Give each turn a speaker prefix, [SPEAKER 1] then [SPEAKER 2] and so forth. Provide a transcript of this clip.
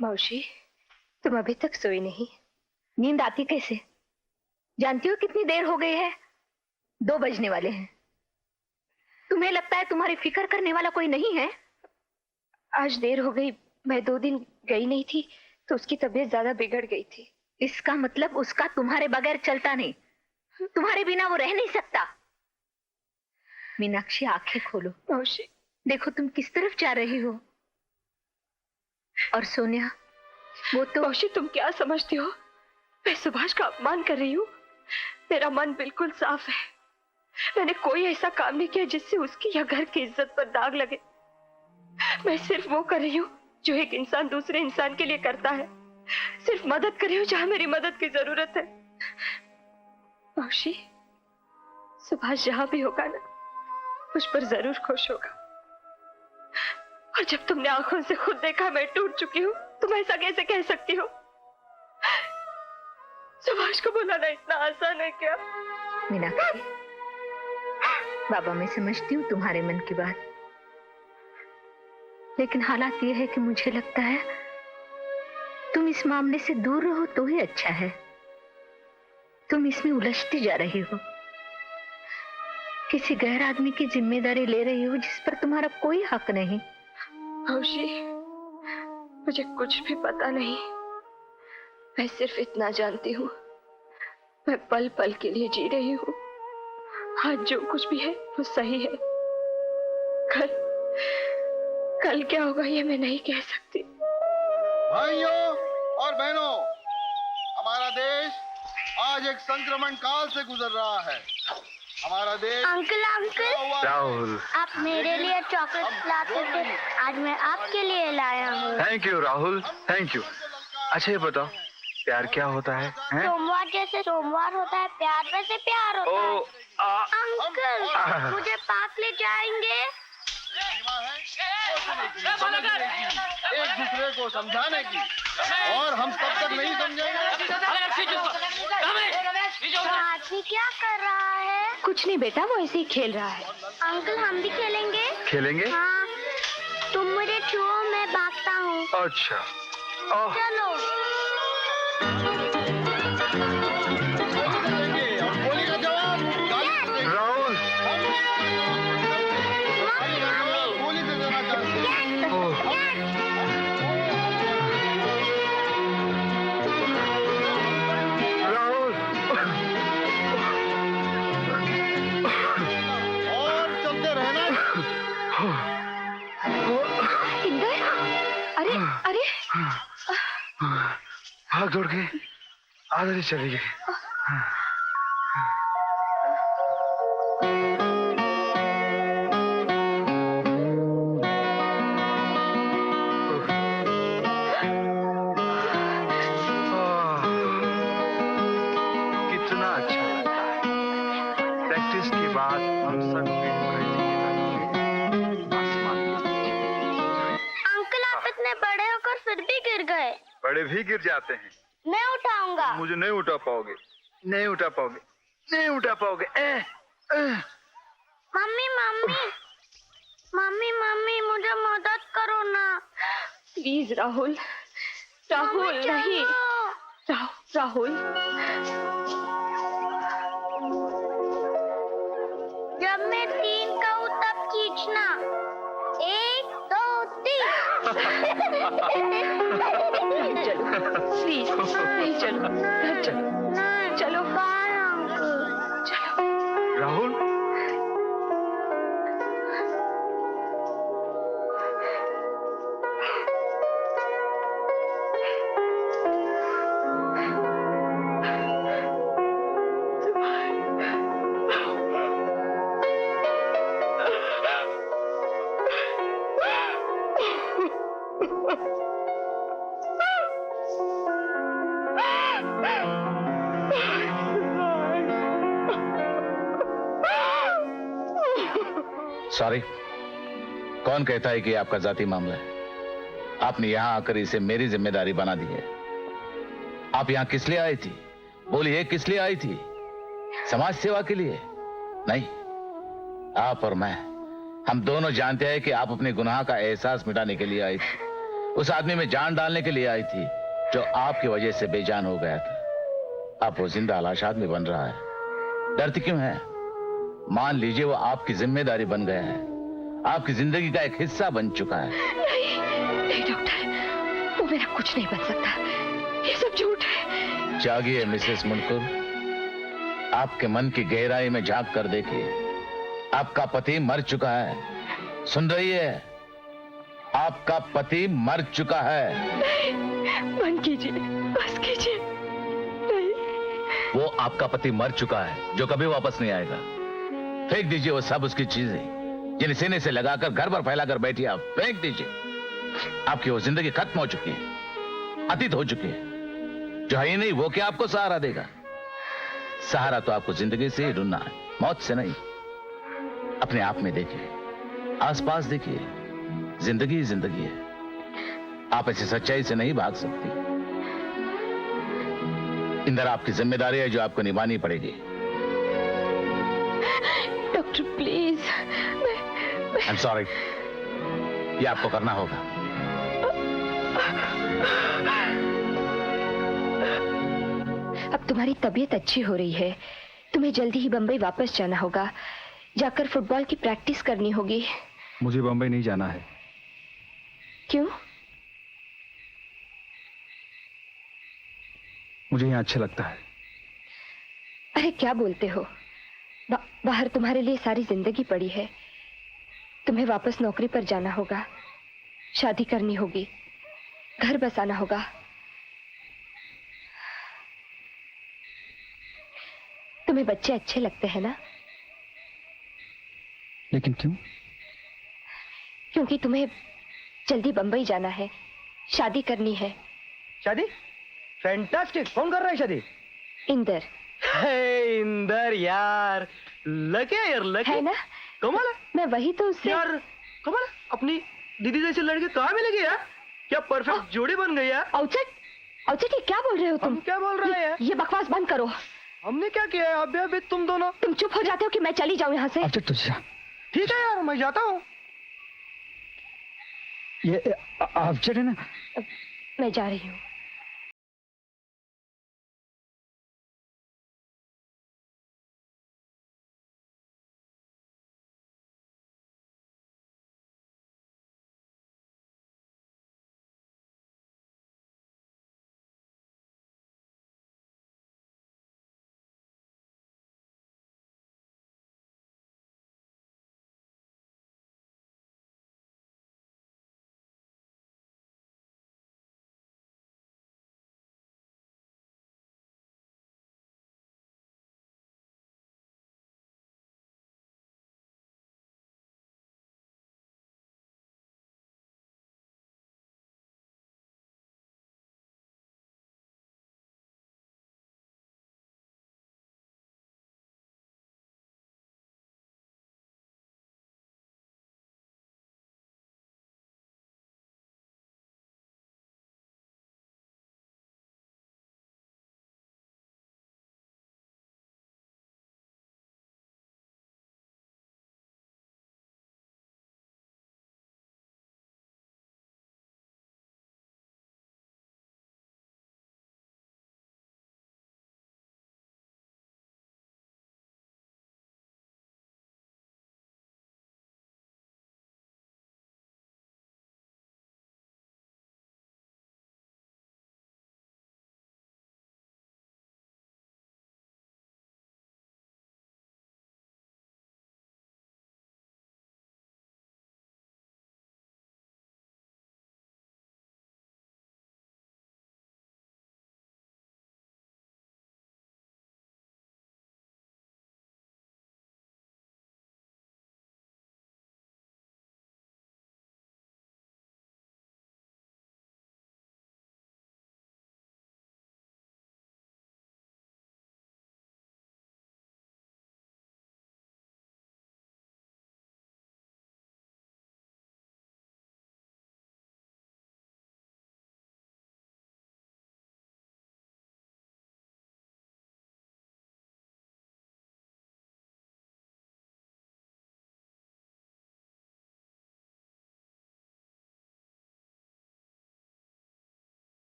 [SPEAKER 1] मौसी, तुम अभी तक सोई नहीं? नींद आती कैसे? जानती हो कितनी देर हो गई है? 2 बजने वाले हैं। तुम्हें लगता है तुम्हारी फिक्र करने वाला कोई नहीं है? आज देर हो गई, मैं 2 दिन गई नहीं थी तो उसकी तबीयत ज्यादा बिगड़ गई थी। इसका मतलब उसका तुम्हारे बगैर चलता नहीं, तुम्हारे बिना वो रह नहीं सकता। मीनाक्षी, आंखें खोलो। मौसी, देखो तुम किस तरफ जा रही हो। और सोनिया, वो तो... मौसी, तुम क्या समझती हो? मैं सुभाष का अपमान कर रही हूँ? मेरा मन बिल्कुल साफ है। मैंने कोई ऐसा काम नहीं किया जिससे उसकी या घर की इज्जत पर दाग लगे। मैं सिर्फ वो कर रही हूँ जो एक इंसान दूसरे इंसान के लिए करता है। सिर्फ मदद कर रही हूँ जहाँ मेरी मदद की जरूरत है। मौसी, सुभाष जहाँ भी होगा ना, मुझ पर जरूर खुश होगा। और जब तुमने आंखों से खुद देखा मैं टूट चुकी हूँ, तुम ऐसा कैसे कह सकती हो? सुभाष को बुलाना इतना आसान है क्या? मीनाक्षी, बाबा, मैं समझती हूँ तुम्हारे मन की बात, लेकिन हालात ये है कि मुझे लगता है तुम इस मामले से दूर रहो तो ही अच्छा है। तुम इसमें उलझती जा रही हो, किसी गैर आदमी की जिम्मेदारी ले रही हो जिस पर तुम्हारा कोई हक नहीं। मौसी, मुझे कुछ भी पता नहीं। मैं सिर्फ इतना जानती हूँ, मैं पल पल के लिए जी रही हूँ। आज जो कुछ भी है वो सही है। कल क्या होगा ये मैं नहीं कह सकती।
[SPEAKER 2] भाइयों और बहनों, हमारा देश आज एक संक्रमण काल से गुजर रहा है। हमारा देश... अंकल,
[SPEAKER 3] राहुल,
[SPEAKER 4] आप मेरे लिए चॉकलेट लाते थे, आज मैं आपके लिए लाया हूँ।
[SPEAKER 3] Thank you Rahul, thank you. अच्छा ये बताओ, प्यार क्या होता है?
[SPEAKER 4] सोमवार जैसे सोमवार होता है, प्यार वैसे प्यार होता है। अंकल, मुझे पार्क ले जाएंगे?
[SPEAKER 2] एक दूसरे को समझाने की, और हम तब तक नहीं समझेंगे।
[SPEAKER 4] आदमी क्या कर रहा है?
[SPEAKER 1] कुछ नहीं बेटा, वो ऐसे ही खेल रहा है।
[SPEAKER 4] अंकल, हम भी खेलेंगे?
[SPEAKER 3] खेलेंगे?
[SPEAKER 4] हाँ, तुम मुझे छुओ, मैं भागता हूँ।
[SPEAKER 3] अच्छा,
[SPEAKER 4] चलो।
[SPEAKER 2] गोली का जवाब
[SPEAKER 3] राहुल,
[SPEAKER 2] गोली से देना चाहते हैं।
[SPEAKER 3] राहुल,
[SPEAKER 2] और चलते रहना।
[SPEAKER 1] इंदर, अरे अरे,
[SPEAKER 3] भाग दौड़ के आधे ही चली गई। कितना अच्छा लगता है। प्रैक्टिस के बाद हम सब
[SPEAKER 4] अंकल, आप इतने बड़े होकर फिर भी गिर गए।
[SPEAKER 3] बड़े भी गिर जाते हैं।
[SPEAKER 4] मैं उठाऊंगा।
[SPEAKER 3] मुझे नहीं उठा पाओगे, नहीं उठा पाओगे, नहीं उठा पाओगे।
[SPEAKER 4] मम्मी मम्मी मम्मी मम्मी, मुझे मदद करो ना।
[SPEAKER 1] प्लीज राहुल, राहुल नहीं, राहुल।
[SPEAKER 4] जब मैं 3 कहूँ तब खींचना। 1 2 3।
[SPEAKER 1] चलो प्लीज, नहीं चलो, चलो चलो।
[SPEAKER 4] Bye uncle.
[SPEAKER 1] चलो
[SPEAKER 3] राहुल,
[SPEAKER 5] सॉरी, कौन कहता है कि आपका जाति मामला है? आपने यहां आकर इसे मेरी जिम्मेदारी बना दी है। आप यहां किस लिए आई थी? बोलिए, किस लिए आई थी? समाज सेवा के लिए? नहीं, आप और मैं, हम दोनों जानते हैं कि आप अपने गुनाह का एहसास मिटाने के लिए आई थी। उस आदमी में जान डालने के लिए आई थी जो आपकी वजह से बेजान हो गया था। अब वो जिंदा लाश आदमी बन रहा है, डरती क्यों है? मान लीजिए वो आपकी जिम्मेदारी बन गया है, आपकी जिंदगी का एक हिस्सा बन चुका है।
[SPEAKER 1] नहीं डॉक्टर, वो मेरा कुछ नहीं बन सकता, ये सब झूठ है।
[SPEAKER 5] जागिए मिसेस मुनकुर, आपके मन की गहराई में झांक कर देखिए। आपका पति मर चुका है, सुन रही है? आपका पति मर चुका है।
[SPEAKER 1] बंद कीजिए, बस कीजिए। नहीं,
[SPEAKER 5] वो आपका पति मर चुका है जो कभी वापस नहीं आएगा। फेंक दीजिए वो सब उसकी चीजें जिन्हें सीने से लगाकर घर पर फैलाकर बैठी आप, फेंक दीजिए। आपकी वो जिंदगी खत्म हो चुकी है, अतीत हो चुकी है। जो है ही नहीं वो क्या आपको सहारा देगा? सहारा तो आपको जिंदगी से ही ढूंढना है, मौत से नहीं। अपने आप में देखिए, आसपास देखिए, जिंदगी ही जिंदगी है। आप ऐसी सच्चाई से नहीं भाग सकती। इंदर आपकी जिम्मेदारी है जो आपको निभानी पड़ेगी।
[SPEAKER 1] Doctor please,
[SPEAKER 5] I am sorry, ये आपको करना होगा।
[SPEAKER 1] अब तुम्हारी तबीयत अच्छी हो रही है, तुम्हें जल्दी ही बंबई वापस जाना होगा, जाकर फुटबॉल की प्रैक्टिस करनी होगी।
[SPEAKER 3] मुझे बंबई नहीं जाना है।
[SPEAKER 1] क्यों?
[SPEAKER 3] मुझे यहाँ अच्छा लगता है।
[SPEAKER 1] अरे क्या बोलते हो? बाहर तुम्हारे लिए सारी जिंदगी पड़ी है। तुम्हें वापस नौकरी पर जाना होगा, शादी करनी होगी, घर बसाना होगा। तुम्हें बच्चे अच्छे लगते हैं ना?
[SPEAKER 3] लेकिन क्यों?
[SPEAKER 1] क्योंकि तुम्हें जल्दी बंबई जाना है, शादी करनी है।
[SPEAKER 6] शादी? फैंटास्टिक। कौन कर रहा है शादी?
[SPEAKER 1] इंदर।
[SPEAKER 6] हे इंदर यार, लकी है यार, लकी
[SPEAKER 1] है ना?
[SPEAKER 6] कमाल है
[SPEAKER 1] मैं वही तो उससे
[SPEAKER 6] यार, कमाल है। अपनी दीदी जैसे लड़के कहाँ मिलेगी यार? क्या परफेक्ट जोड़ी बन गई यार।
[SPEAKER 1] औचक, औचक ये क्या बोल रहे हो तुम?
[SPEAKER 6] हम क्या बोल रहे हैं यार?
[SPEAKER 1] ये बकवास बंद करो।
[SPEAKER 6] हमने क्या किया है? अभी अभी तुम दोनों।
[SPEAKER 1] तुम चुप हो जाते हो कि मैं चली जाऊं यहाँ से?
[SPEAKER 3] अच्छा तुझे
[SPEAKER 6] ठीक है यार, मैं जाता हूँ।
[SPEAKER 3] ये आप चले ना।
[SPEAKER 1] मैं जा रही हूँ।